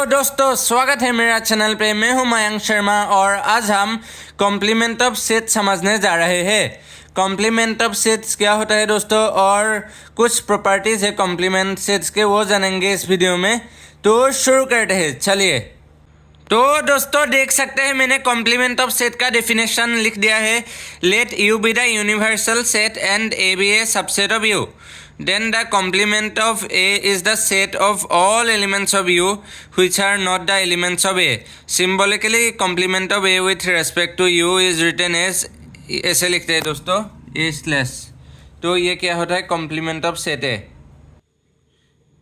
दोस्तों स्वागत है मेरा चैनल पे। मैं हूं मयंक शर्मा और आज हम कॉम्प्लीमेंट ऑफ सेट समझने जा रहे हैं। कॉम्प्लीमेंट ऑफ सेट्स क्या होता है दोस्तों और कुछ प्रॉपर्टीज है कॉम्प्लीमेंट सेट्स के, वो जानेंगे इस वीडियो में। तो शुरू करते हैं, चलिए। तो दोस्तों देख सकते हैं मैंने कॉम्प्लीमेंट ऑफ सेट का डेफिनेशन लिख दिया है। Let U be the universal set and A B A subset of U, then the complement of A is the set of all elements of U which are not the elements of A. Symbolically complement of A with respect to U is written as, ऐसे लिखते हैं दोस्तों, A slash. तो ये क्या होता है, complement of set A।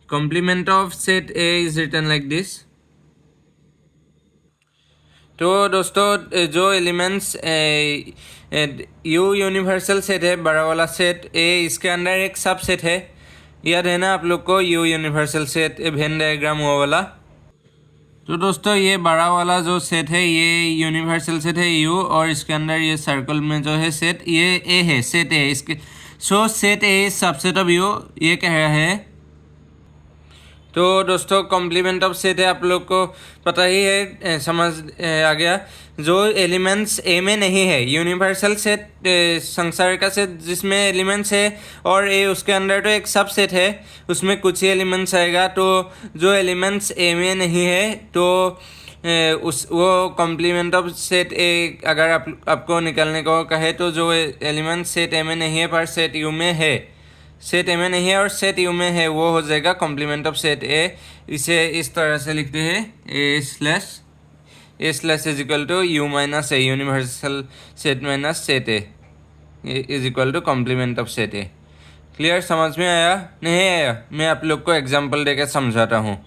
complement of set A is written like this। तो दोस्तों जो एलिमेंट्स यू यूनिवर्सल सेट है, बड़ा वाला सेट ए, इसके अंदर एक सब सेट है, याद है ना आप लोग को, you universal set Venn diagram वो वाला। तो दोस्तों ये बड़ा वाला जो सेट है ये यूनिवर्सल सेट है यू, और इसके अंदर ये सर्कल में जो है सेट ये ए है, सेट ए। इसके सो set A subset of you, ये कह रहा है। तो दोस्तों कॉम्प्लीमेंट ऑफ सेट है, आप लोग को पता ही है, समझ आ गया। जो एलिमेंट्स ए में नहीं है, यूनिवर्सल सेट संसार का सेट जिसमें एलिमेंट्स है और ए उसके अंदर तो एक सब सेट है, उसमें कुछ ही एलिमेंट्स आएगा। तो जो एलिमेंट्स ए में नहीं है तो वो कॉम्प्लीमेंट ऑफ सेट ए अगर आपको निकालने को कहे तो जो एलिमेंट्स सेट ए में नहीं है पर सेट यू में है, सेट ए में नहीं है और सेट यू में है, वो हो जाएगा कॉम्प्लीमेंट ऑफ सेट ए। इसे इस तरह से लिखते हैं, A slash is equal to U minus A, universal set minus set A is equal to complement of set A. Clear, समझ में आया? नहीं आया? मैं आप लोग को एग्जांपल देकर समझाता हूँ।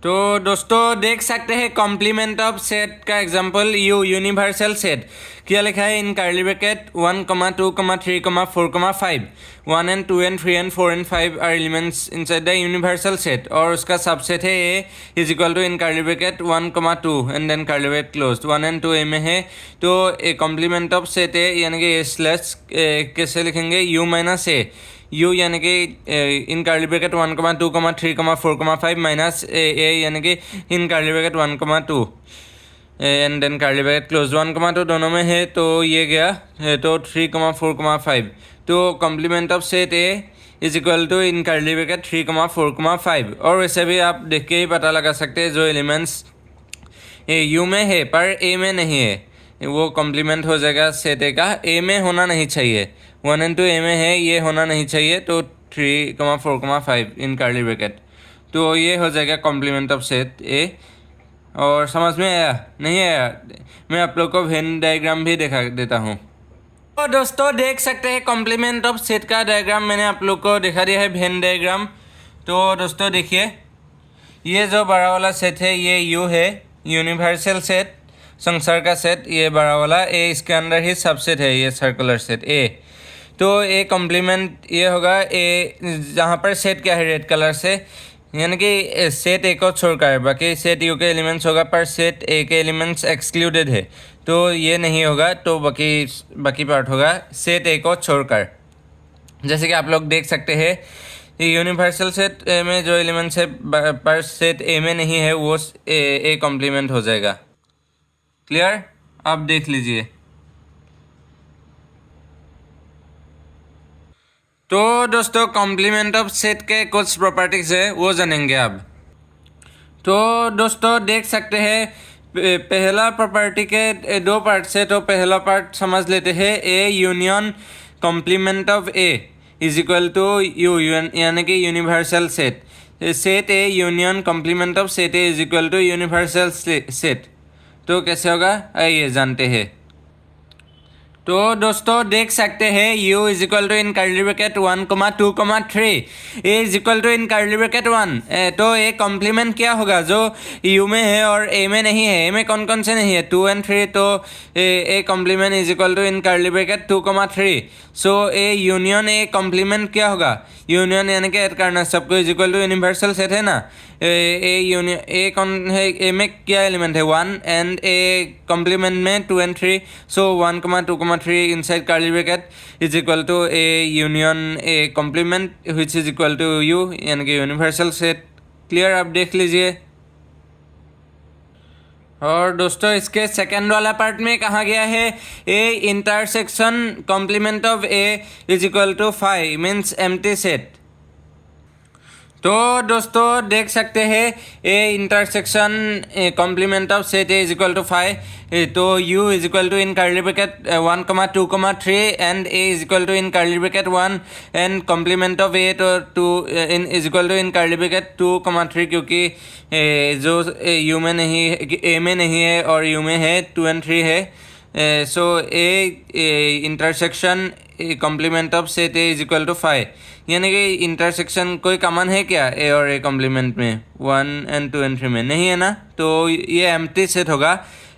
तो दोस्तों देख सकते हैं कॉम्प्लीमेंट ऑफ सेट का एग्जांपल, यू यूनिवर्सल सेट क्या लिखा है in curly bracket 1, 2, 3, 4, 5। 1 and 2 and 3 and 4 and 5 are elements inside the universal set, और उसका सबसेट है A is equal to in curly bracket 1, 2 and then curly bracket closed. 1 and 2 A में है, तो A complement of set है यानी कि A slash कैसे लिखेंगे, यू माइनस ए, यू यानी कि in curly bracket 1, 2, 3, 4, 5 minus A यानी कि in curly bracket 1, 2 and then curly bracket close. 1, 2 दोनों में है तो ये गया है, तो 3, 4, 5। तो complement of set A is equal to in curly bracket 3, 4, 5। और वैसे भी आप देख के ही पता लगा सकते हैं जो एलिमेंट्स यू में है पर ए में नहीं है वो कॉम्प्लीमेंट हो जाएगा सेट ए का। ए में होना नहीं चाहिए, 1 and 2 ए में है, ये होना नहीं चाहिए, तो 3, 4, 5 इन कर्ली ब्रैकेट। तो ये हो जाएगा कॉम्प्लीमेंट ऑफ सेट ए। और समझ में आया? नहीं आया? मैं आप लोग को वेन डायग्राम भी दिखा देता हूँ। तो दोस्तों देख सकते हैं कॉम्प्लीमेंट ऑफ सेट का डायग्राम मैंने आप लोग को दिखा दिया है, वेन डायग्राम। तो दोस्तों देखिए, ये जो बड़ा वाला सेट है ये यू है, यूनिवर्सल सेट संसार का सेट, ये बड़ा वाला ए, इसके अंदर ही सबसेट है ये सर्कुलर सेट ए। तो ए कॉम्प्लीमेंट ये होगा ए, जहाँ पर सेट क्या है रेड कलर से, यानी कि सेट ए को छोड़कर बाकी सेट यू के एलिमेंट्स होगा, पर सेट ए के एलिमेंट्स एक्सक्लूडेड है तो ये नहीं होगा, तो बाकी पार्ट होगा सेट ए को छोड़कर। जैसे कि आप लोग देख सकते हैं यूनिवर्सल सेट में जो एलिमेंट्स है पर सेट ए में नहीं है वो ए कॉम्प्लीमेंट हो जाएगा। क्लियर? आप देख लीजिए। तो दोस्तों कॉम्प्लीमेंट ऑफ सेट के कुछ प्रॉपर्टीज है वो जानेंगे अब। तो दोस्तों देख सकते हैं पहला प्रॉपर्टी के दो पार्ट से, तो पहला पार्ट समझ लेते हैं, A union complement of A is equal to U, यानी कि universal set. Set A union complement of set A is equal to universal set. तो कैसे होगा आइए जानते हैं। तो दोस्तों देख सकते हैं u is equal to in curly bracket 1, 2, 3, a is equal to in curly bracket 1। तो ए कॉम्प्लीमेंट क्या होगा जो u में है और a में नहीं है। a में कौन कौन से नहीं है, 2 and 3, तो A complement is equal to in curly bracket 2, 3। So A union A complement क्या होगा, यूनियन यानी कि ऐड करना सबको, is equal to universal set है ना। ए यूनियन ए कौन है, ए में क्या एलिमेंट है 1 एंड ए कॉम्प्लीमेंट में 2 and 3। So 1, 2, 3 inside curly bracket is equal to A union A complement which is equal to U, यानी कि यूनिवर्सल सेट। क्लियर? आप देख लीजिए। और दोस्तों इसके सेकंड वाला पार्ट में कहा गया है A intersection complement of A is equal to 5 means empty set. तो दोस्तों देख सकते हैं A intersection complement of set A is equal to 5, तो u is equal to in curly bracket 1, 2, 3 and a is equal to in curly bracket 1 and complement of a तो 2 in is equal to in curly bracket 2, 3 क्योंकि जो u में नहीं है, a में नहीं है और u में है 2 और 3 है। So A intersection complement of set A is equal to 5, यानी कि इंटरसेक्शन कोई कॉमन है क्या ए और ए कॉम्प्लीमेंट में 1 और 2 और 3 में नहीं है ना, तो ये एम्प्टी सेट होगा,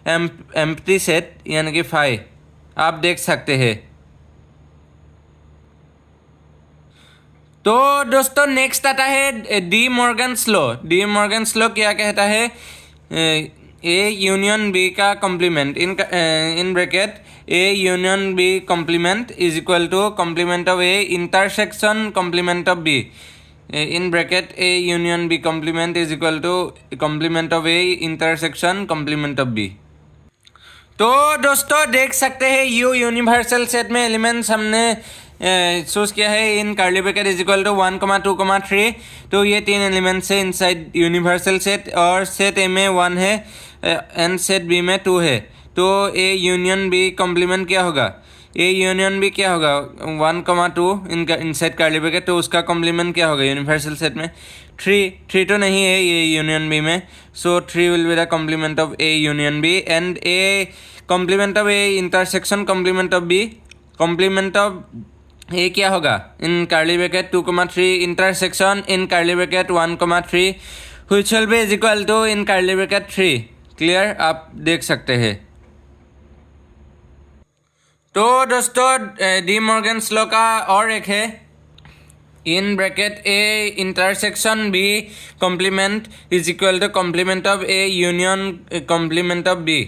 एम्प्टी सेट यानी कि 5 आप देख सकते हैं। तो दोस्तों नेक्स्ट आता है De Morgan's law. De Morgan's law क्या कहता है, ए यूनियन बी का complement in bracket A union B complement is equal to complement of A intersection complement of B in bracket A union B complement is equal to complement of A intersection complement of B. तो दोस्तों देख सकते हैं U universal set में elements हमने choose किया है in curly bracket is equal to 1, 2, 3, तो ये 3 एलिमेंट्स है इनसाइड यूनिवर्सल सेट, और सेट ए में 1 है एंड सेट बी में 2 है। तो ए यूनियन बी कॉम्प्लीमेंट क्या होगा, ए यूनियन बी क्या होगा 1, 2 इनसाइड कर्ली ब्रैकेट, तो उसका कॉम्प्लीमेंट क्या होगा यूनिवर्सल सेट में 3 तो नहीं है ये यूनियन बी में, so 3 will be the complement of A union B and A complement of A intersection complement of B, complement of A क्या होगा in curly bracket 2, 3 intersection in curly bracket 1, 3 which will be is equal to in curly bracket 3। Clear, आप देख सकते हैं। तो दोस्तों D Morgan's law का और एक है in bracket A intersection B complement is equal to complement of A union complement of B.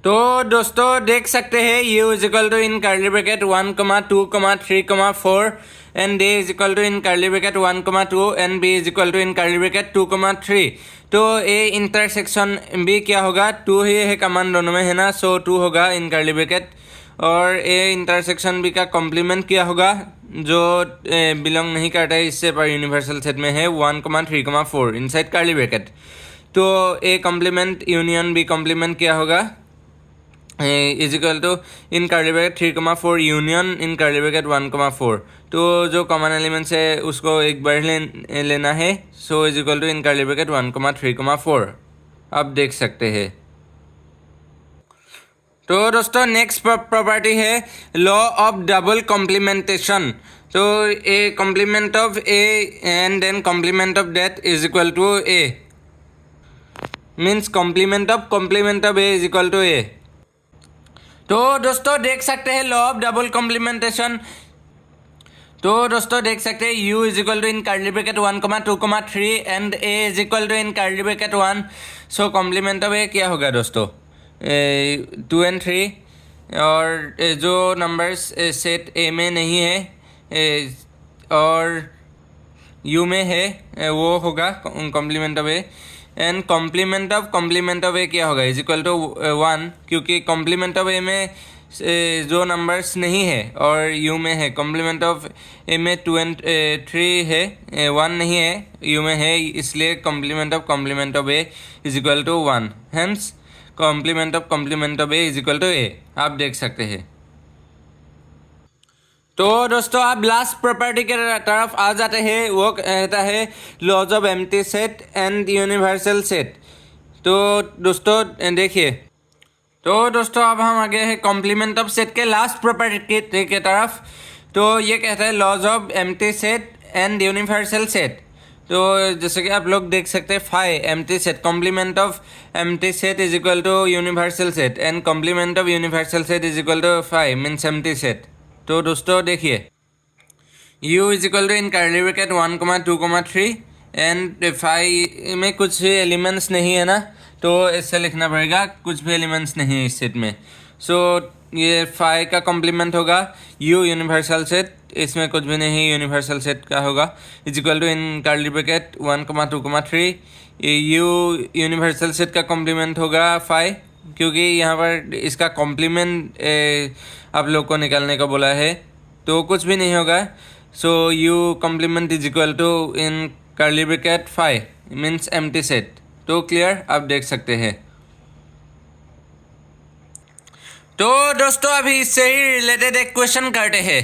तो दोस्तों देख सकते हैं u is equal to in curly bracket 1, 2, 3, 4 and a is equal to in curly bracket 1, 2 and b is equal to in curly bracket 2, 3। तो a intersection b क्या होगा, 2 ही है common दोनों में है ना, सो 2 होगा इन कर्ली ब्रैकेट, और a इंटरसेक्शन b का कॉम्प्लीमेंट क्या होगा जो बिलोंग नहीं करता है इससे पर यूनिवर्सल सेट में है 1, 3, 4 इनसाइड कर्ली ब्रैकेट। तो a complement union b complement क्या होगा is equal to in curly bracket 3, 4 union in curly bracket 1, 4। तो जो कॉमन एलिमेंट्स है उसको एक बार लेना है, so is equal to in curly bracket 1, 3, 4 आप देख सकते हैं। तो दोस्तों नेक्स्ट प्रॉपर्टी है लॉ ऑफ डबल कॉम्प्लीमेंटेशन। तो A complement of A and then complement of that is equal to A, means complement of A is equal to A. तो दोस्तों देख सकते हैं लॉ ऑफ डबल कॉम्प्लीमेंटेशन। तो दोस्तों देख सकते हैं u is equal to in curly bracket 1, 2, 3 and a is equal to in curly bracket 1, so complement of a क्या होगा दोस्तों 2 और 3, और जो नंबर्स सेट a में नहीं है और u में है वो होगा complement of a and complement of A क्या होगा इज इक्वल टू 1, क्योंकि कॉम्प्लीमेंट ऑफ ए में जो नंबर्स नहीं है और यू में है, कॉम्प्लीमेंट ऑफ ए में 2 और 3 है 1 नहीं है यू में है, इसलिए complement of A is equal to 1, hence complement of A is equal to A आप देख सकते हैं। तो दोस्तों आप लास्ट प्रॉपर्टी के तरफ आ जाते हैं, वो कहता है laws of empty set and universal set. तो दोस्तों देखिए, तो दोस्तों अब हम आगे हैं कॉम्प्लीमेंट ऑफ सेट के लास्ट प्रॉपर्टी के तरफ। तो ये कहता है laws of empty set and universal set. तो जैसे कि आप लोग देख सकते हैं 5 empty set, complement of empty set is equal to universal set and complement of universal set is equal to 5 means empty set. तो दोस्तों देखिए u is equal to in curly bracket 1, 2, 3 and 5 में कुछ एलिमेंट्स नहीं है ना, तो इससे लिखना पड़ेगा कुछ भी एलिमेंट्स नहीं है इस सेट में। सो ये 5 का कॉम्प्लीमेंट होगा u यूनिवर्सल सेट, इसमें कुछ भी नहीं यूनिवर्सल सेट का होगा is equal to in curly bracket 1, 2, 3 U universal set का कॉम्प्लीमेंट होगा 5, क्योंकि यहाँ पर इसका कॉम्प्लीमेंट आप लोग को निकालने का बोला है, तो कुछ भी नहीं होगा। So U complement is equal to in curly bracket 5 means empty set. तो क्लियर, आप देख सकते हैं। तो दोस्तों अभी इससे ही रिलेटेड एक क्वेश्चन करते हैं।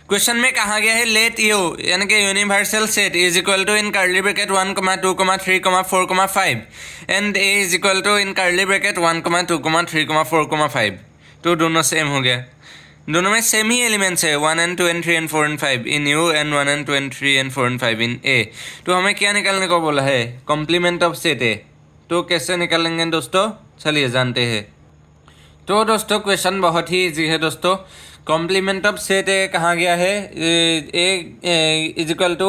क्वेश्चन में कहा गया है लेट यू यानी कि universal set is equal to in curly bracket 1, 2, 3, 4, 5 and A is equal to in curly bracket 1, 2, 3, 4, 5। तो दोनों सेम हो गया, दोनों में सेम ही एलिमेंट्स है 1 and 2 and 3 and 4 and 5 in U and 1 and 2 and 3 and 4 and 5 in A. तो हमें क्या निकालने को बोला है? Complement of set A. तो कैसे निकालेंगे दोस्तों, चलिए जानते हैं। तो दोस्तों क्वेश्चन बहुत ही इजी है दोस्तों। कॉम्प्लीमेंट ऑफ सेट ए कहाँ गया है? A is equal to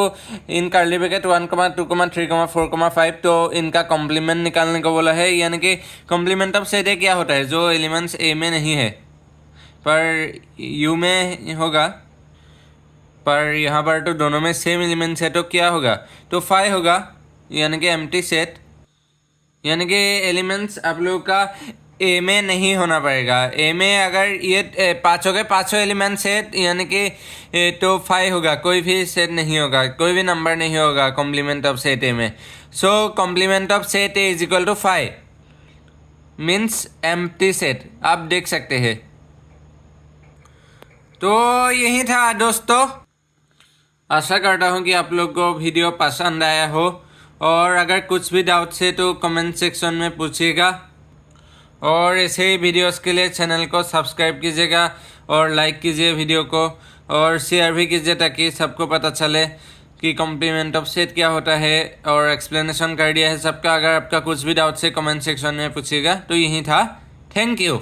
in curly bracket 1, 2, 3, 4, 5। तो इनका कॉम्प्लीमेंट निकालने को बोला है, यानी कि कॉम्प्लीमेंट ऑफ सेट ए क्या होता है? जो एलिमेंट्स ए में नहीं है पर यू में होगा, पर यहाँ पर तो दोनों में सेम एलिमेंट्स है, तो क्या होगा? तो 5 होगा, यानी कि एम्प्टी सेट, यानी कि एलिमेंट्स आप लोगों का ए में नहीं होना पड़ेगा। ए में अगर ये पाँचों के पाँचों एलिमेंट्स है यानी कि तो 5 होगा, कोई भी सेट नहीं होगा, कोई भी नंबर नहीं होगा कॉम्प्लीमेंट ऑफ सेट ए में। So complement of set A is equal to 5 means empty set, आप देख सकते हैं। तो यही था दोस्तों, आशा करता हूँ कि आप लोग को वीडियो पसंद आया हो, और अगर कुछ भी डाउट्स है तो कमेंट सेक्शन में पूछिएगा, और ऐसे ही वीडियोस के लिए चैनल को सब्सक्राइब कीजिएगा और लाइक कीजिए वीडियो को, और शेयर भी कीजिए ताकि सबको पता चले कि कॉम्प्लीमेंट ऑफ सेट क्या होता है, और एक्सप्लेनेशन कर दिया है सबका। अगर आपका कुछ भी डाउट्स है कमेंट सेक्शन में पूछिएगा। तो यही था, थैंक यू।